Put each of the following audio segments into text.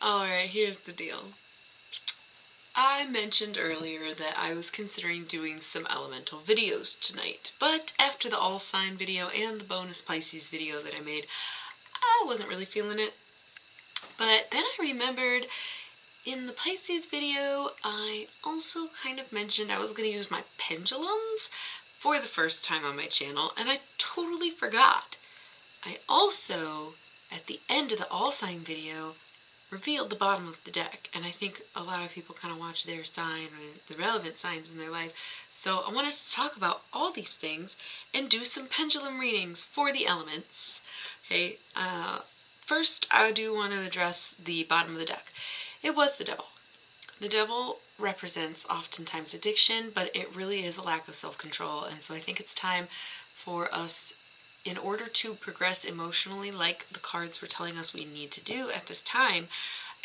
Alright, here's the deal. I mentioned earlier that I was considering doing some elemental videos tonight, but after the all sign video and the bonus Pisces video that I made, I wasn't really feeling it. But then I remembered in the Pisces video, I also kind of mentioned I was going to use my pendulums for the first time on my channel, and I totally forgot. I also, at the end of the all sign video, revealed the bottom of the deck, and I think a lot of people kind of watch their sign or the relevant signs in their life. So I wanted to talk about all these things and do some pendulum readings for the elements. Okay, first I do want to address the bottom of the deck. It was the devil. The devil represents oftentimes addiction, but it really is a lack of self-control, and so I think it's time for us, in order to progress emotionally like the cards were telling us we need to do at this time,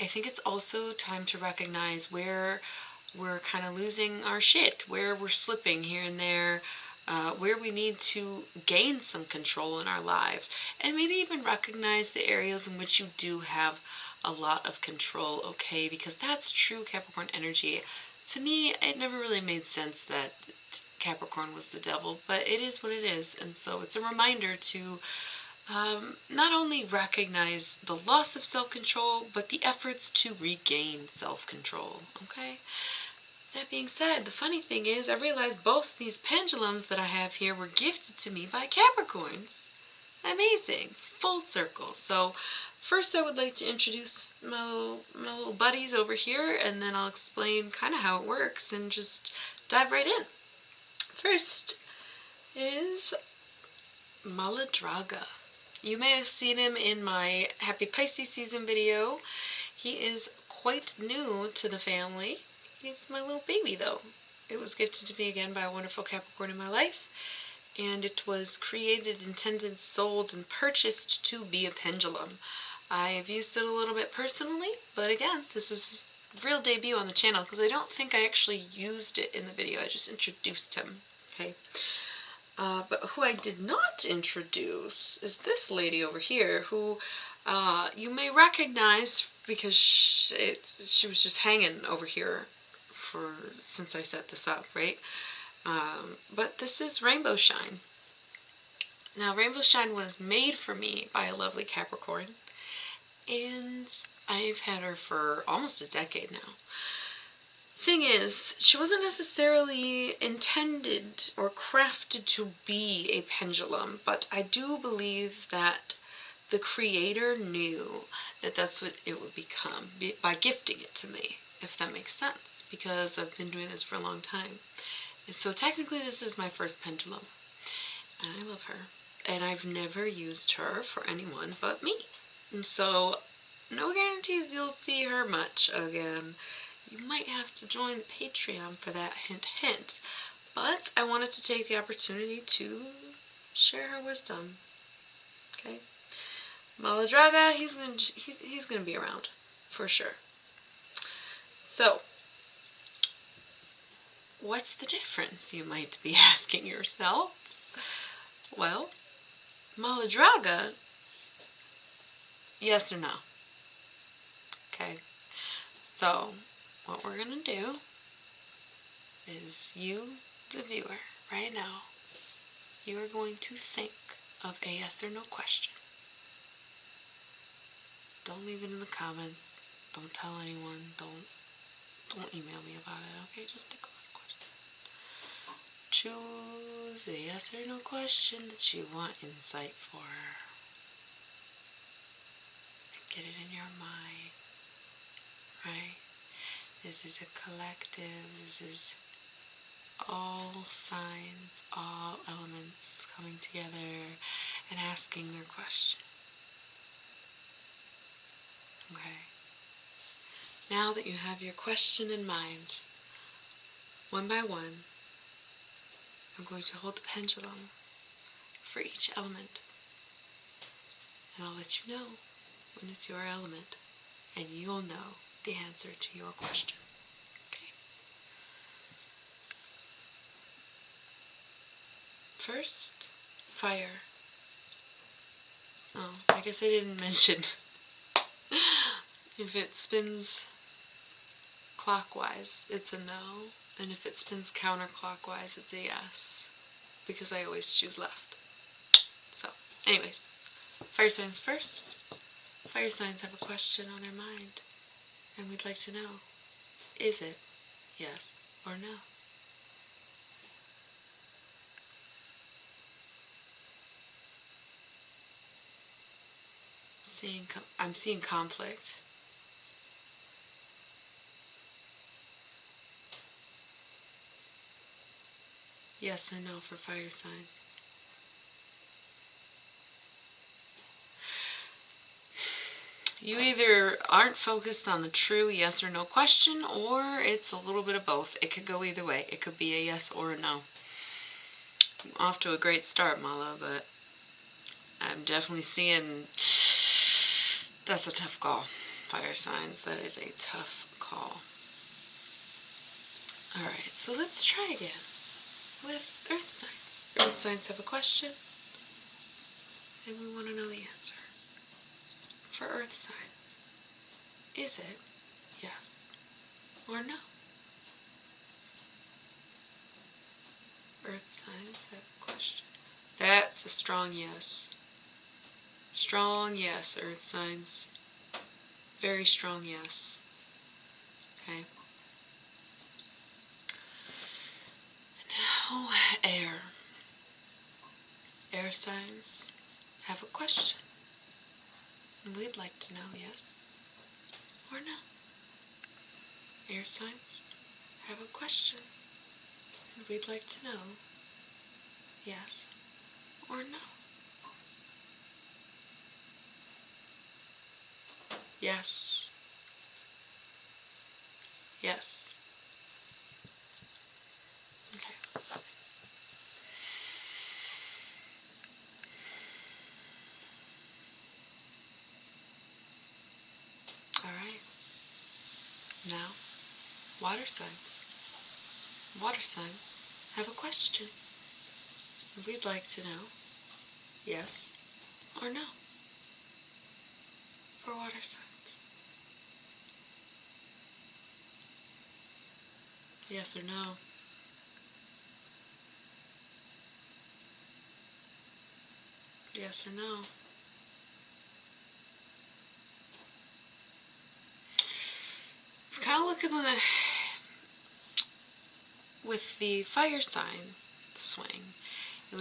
I think it's also time to recognize where we're kind of losing our shit, where we're slipping here and there, where we need to gain some control in our lives, and maybe even recognize the areas in which you do have a lot of control, okay? Because that's true Capricorn energy. To me, it never really made sense that Capricorn was the devil, but it is what it is, and so it's a reminder to not only recognize the loss of self-control, but the efforts to regain self-control, okay? That being said, the funny thing is, I realized both these pendulums that I have here were gifted to me by Capricorns. Amazing. Full circle. So, first I would like to introduce my little buddies over here, and then I'll explain kind of how it works and just dive right in. First is Maladraga. You may have seen him in my Happy Pisces season video. He is quite new to the family. He's my little baby though. It was gifted to me again by a wonderful Capricorn in my life, and it was created, intended, sold, and purchased to be a pendulum. I've used it a little bit personally, but again, this is his real debut on the channel because I don't think I actually used it in the video. I just introduced him. Okay. But who I did not introduce is this lady over here, who you may recognize because she was just hanging over here since I set this up, right? But this is Rainbow Shine. Now, Rainbow Shine was made for me by a lovely Capricorn, and I've had her for almost a decade now. Thing is, she wasn't necessarily intended or crafted to be a pendulum, but I do believe that the creator knew that that's what it would become by gifting it to me, if that makes sense, because I've been doing this for a long time. And so technically this is my first pendulum, and I love her, and I've never used her for anyone but me. And so no guarantees you'll see her much again. You might have to join Patreon for that, hint hint. But I wanted to take the opportunity to share her wisdom. Okay? Maladraga, he's gonna be around for sure. So, what's the difference, you might be asking yourself? Well, Maladraga, yes or no? Okay. So, what we're going to do is you, the viewer, right now, you are going to think of a yes or no question. Don't leave it in the comments. Don't tell anyone. Don't email me about it, okay? Just think of a question. Choose a yes or no question that you want insight for. And get it in your mind, right? This is a collective. This is all signs, all elements coming together and asking their question. Okay. Now that you have your question in mind, one by one, I'm going to hold the pendulum for each element. And I'll let you know when it's your element, and you'll know the answer to your question. Okay. First, fire. Oh, I guess I didn't mention. If it spins clockwise, it's a no, and if it spins counterclockwise, it's a yes, because I always choose left. So, anyways, fire signs first. Fire signs have a question on their mind, and we'd like to know, is it yes or no? I'm seeing conflict. Yes or no for fire signs. You either aren't focused on the true yes or no question, or it's a little bit of both. It could go either way. It could be a yes or a no. I'm off to a great start, Mala, but I'm definitely seeing that's a tough call. Fire signs, that is a tough call. Alright, so let's try again with earth signs. Earth signs have a question, and we want to know the answer. For earth signs, is it yes or no? Earth signs have a question. That's a strong yes. Strong yes, earth signs. Very strong yes. Okay. Now, air. Air signs have a question. And we'd like to know yes or no. Air signs have a question. And we'd like to know yes or no. Yes. Yes. Okay. Alright. Now, water signs. Water signs have a question. And we'd like to know yes or no for water signs. Yes or no. Yes or no. It's kind of looking with the fire sign swing. It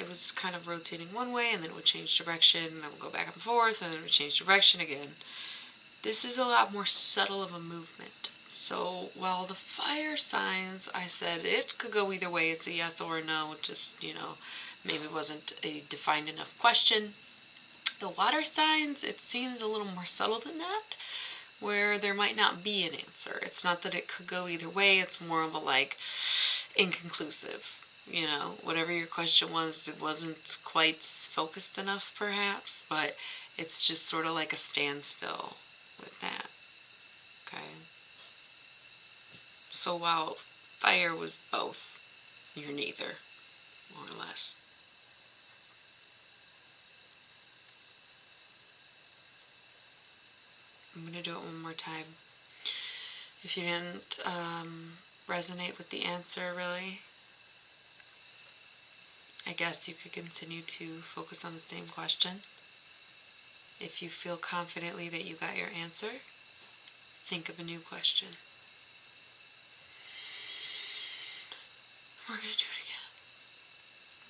was kind of rotating one way, and then it would change direction, and then it would go back and forth, and then it would change direction again. This is a lot more subtle of a movement. So while the fire signs, I said it could go either way, it's a yes or a no, just, maybe wasn't a defined enough question. The water signs, it seems a little more subtle than that, where there might not be an answer. It's not that it could go either way, it's more of a inconclusive. Whatever your question was, it wasn't quite focused enough perhaps, but it's just sort of like a standstill with that. Okay. So while fire was both, you're neither, more or less. I'm going to do it one more time. If you didn't resonate with the answer, really, I guess you could continue to focus on the same question. If you feel confidently that you got your answer, think of a new question. We're going to do it again,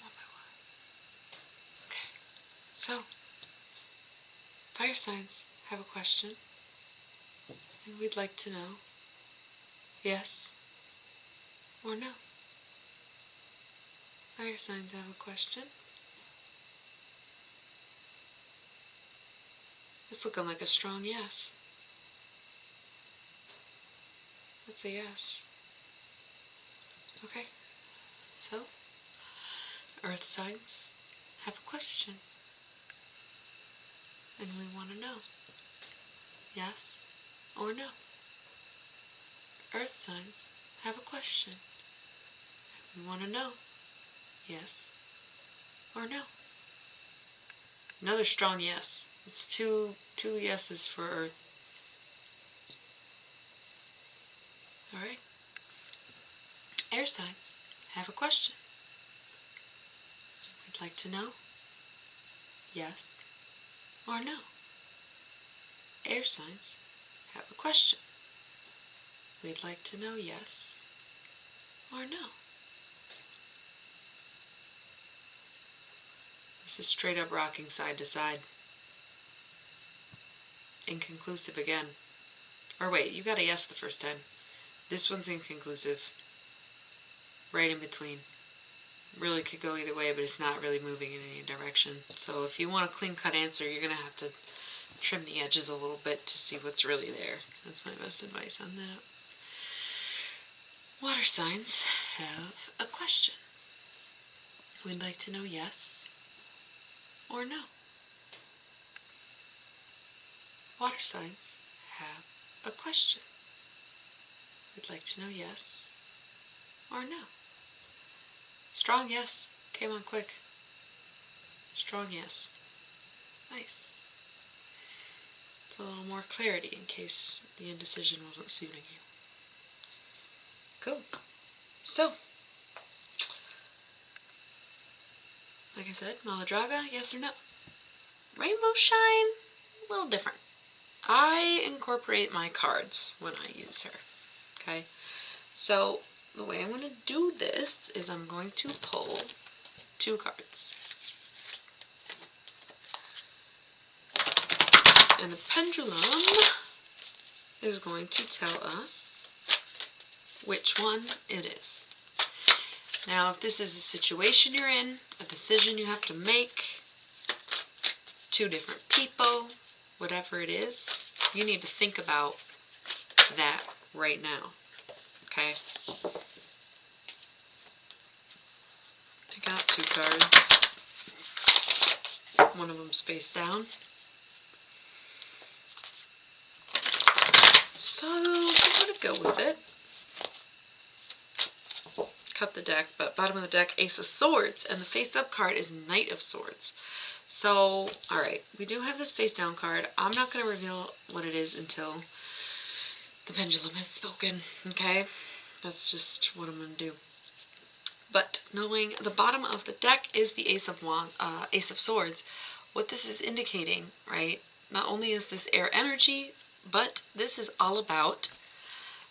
one by one. Okay, so, fire signs have a question, and we'd like to know yes or no. Fire signs have a question. It's looking like a strong yes. That's a yes. Okay, so earth signs have a question, and we want to know yes or no. Earth signs have a question, and we want to know yes or no. Another strong yes. It's two yeses for earth. Alright? Air signs have a question. We'd like to know yes or no. Air signs have a question. We'd like to know yes or no. This is straight up rocking side to side. Inconclusive again. Or wait, you got a yes the first time. This one's inconclusive. Right in between. Really could go either way, but it's not really moving in any direction. So if you want a clean-cut answer, you're going to have to trim the edges a little bit to see what's really there. That's my best advice on that. Water signs have a question. We'd like to know yes or no. Water signs have a question. We'd like to know yes or no. Strong yes. Came on quick. Strong yes. Nice. It's a little more clarity in case the indecision wasn't suiting you. Cool. So, like I said, Maladraga, yes or no? Rainbow Shine, a little different. I incorporate my cards when I use her. Okay? So, the way I'm going to do this is I'm going to pull 2 cards. And the pendulum is going to tell us which one it is. Now, if this is a situation you're in, a decision you have to make, 2 different people, whatever it is, you need to think about that right now. Okay? I got 2 cards. One of them's face down. So, I'm going to go with it. Cut the deck, but bottom of the deck, Ace of Swords, and the face-up card is Knight of Swords. So, alright, we do have this face-down card. I'm not going to reveal what it is until the pendulum has spoken, okay? That's just what I'm going to do. But knowing the bottom of the deck is the Ace of Swords, what this is indicating, right? Not only is this air energy, but this is all about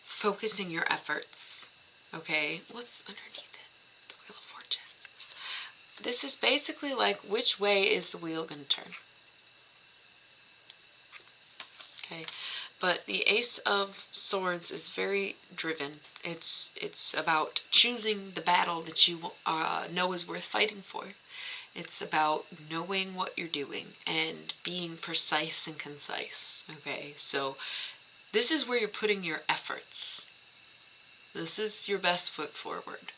focusing your efforts. Okay, what's underneath it? The Wheel of Fortune. This is basically like, which way is the wheel going to turn? Okay, but the Ace of Swords is very driven. It's about choosing the battle that you know is worth fighting for. It's about knowing what you're doing and being precise and concise. Okay, so this is where you're putting your efforts. This is your best foot forward.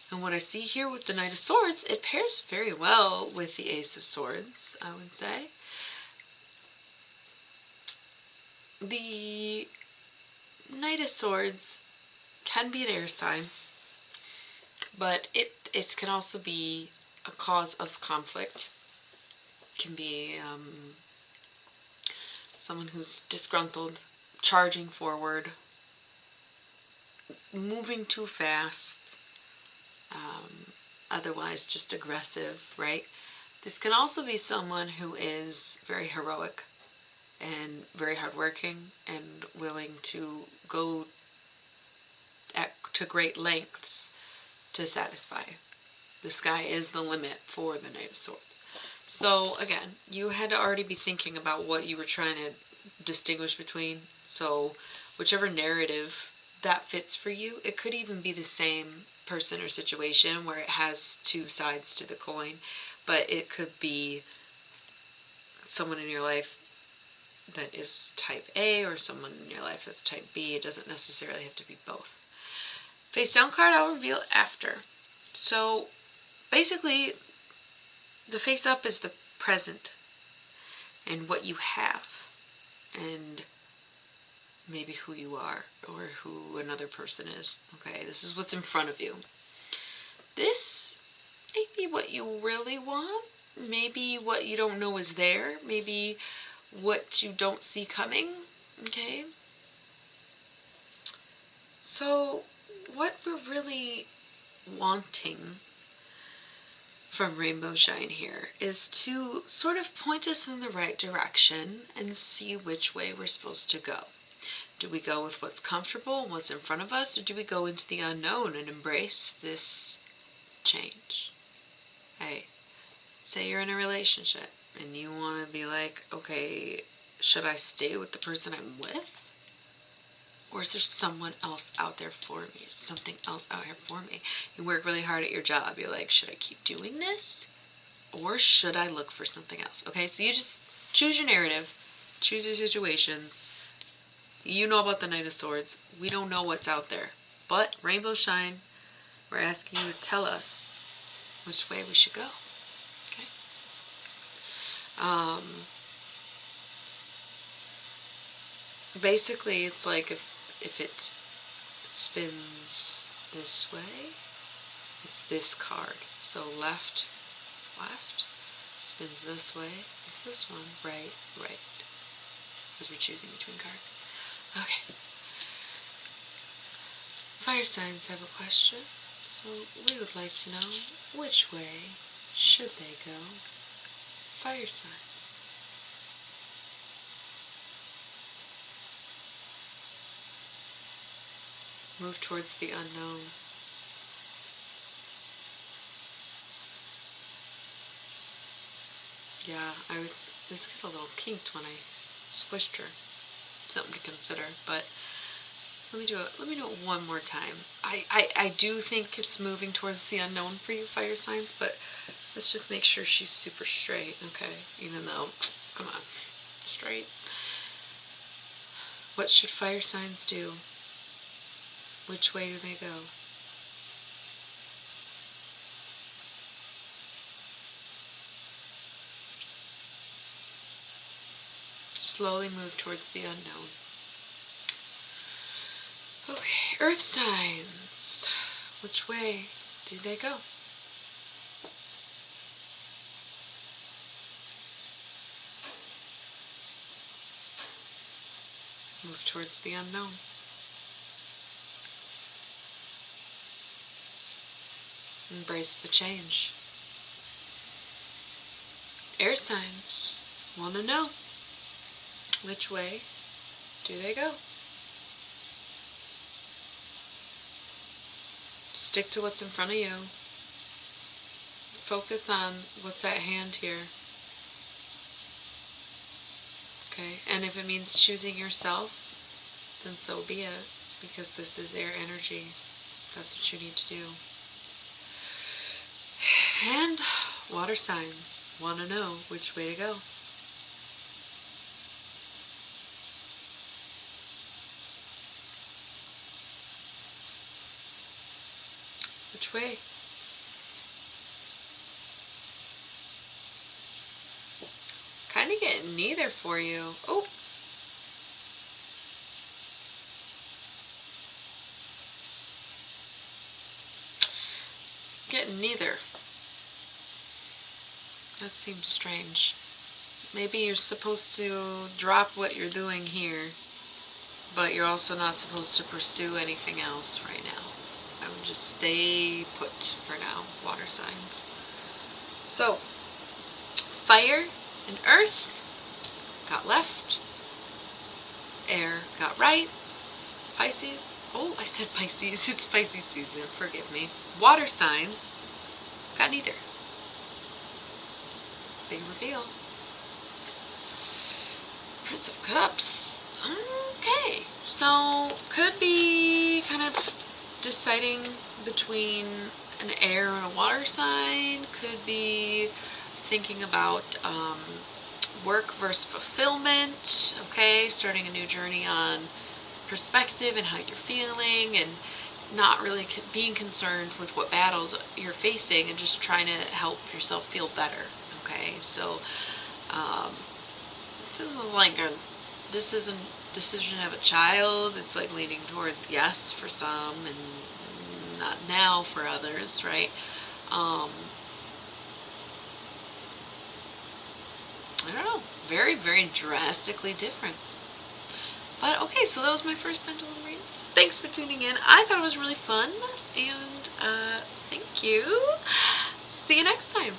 And what I see here with the Knight of Swords, it pairs very well with the Ace of Swords, I would say. The Knight of Swords can be an air sign, but it can also be a cause of conflict. It can be someone who's disgruntled, charging forward, moving too fast, otherwise just aggressive, right? This can also be someone who is very heroic and very hardworking and willing to go to great lengths to satisfy. The sky is the limit for the Knight of Swords. So again, you had to already be thinking about what you were trying to distinguish between. So whichever narrative that fits for you, it could even be the same person or situation where it has 2 sides to the coin, but it could be someone in your life that is type A or someone in your life that's type B. It doesn't necessarily have to be both. Face down card I'll reveal after. So basically, the face up is the present and what you have and maybe who you are or who another person is. Okay, this is what's in front of you. This may be what you really want, maybe what you don't know is there, maybe what you don't see coming. Okay, So what we're really wanting from Rainbow Shine here is to sort of point us in the right direction and see which way we're supposed to go. Do we go with what's comfortable and what's in front of us, or do we go into the unknown and embrace this change? Hey, say you're in a relationship and you want to be like, okay, should I stay with the person I'm with? Or is there someone else out there for me? Is something else out here for me? You work really hard at your job. You're like, should I keep doing this? Or should I look for something else? Okay, so you just choose your narrative. Choose your situations. You know about the Knight of Swords. We don't know what's out there. But Rainbow Shine, we're asking you to tell us which way we should go. Okay? Basically, it's like if it spins this way, it's this card. So left, spins this way, it's this one, right, because we're choosing between cards. Okay. Fire signs have a question, so we would like to know which way should they go. Fire sign. Move towards the unknown. Yeah, this got a little kinked when I squished her. Something to consider, but let me do it one more time. I do think it's moving towards the unknown for you, fire signs, but let's just make sure she's super straight, okay? Even though, come on, straight. What should fire signs do? Which way do they go? Slowly move towards the unknown. Okay, earth signs. Which way do they go? Move towards the unknown. Embrace the change. Air signs want to know, which way do they go? Stick to what's in front of you. Focus on what's at hand here. Okay, and if it means choosing yourself, then so be it, because this is air energy. That's what you need to do. And water signs want to know which way to go. Which way? Kind of getting neither for you. Oh! Getting neither. That seems strange. Maybe you're supposed to drop what you're doing here, but you're also not supposed to pursue anything else right now. I would just stay put for now, water signs. So, fire and earth got left. Air got right. Pisces. Oh, I said Pisces. It's Pisces season. Forgive me. Water signs got neither. Big reveal. Prince of Cups. Okay. So, could be kind of deciding between an air and a water sign. Could be thinking about work versus fulfillment. Okay. Starting a new journey on perspective and how you're feeling, and not really being concerned with what battles you're facing and just trying to help yourself feel better. Okay, so this isn't decision of a child. It's like leaning towards yes for some and not now for others, right? I don't know, very, very drastically different. But okay, so that was my first pendulum read. Thanks for tuning in. I thought it was really fun, and thank you. See you next time.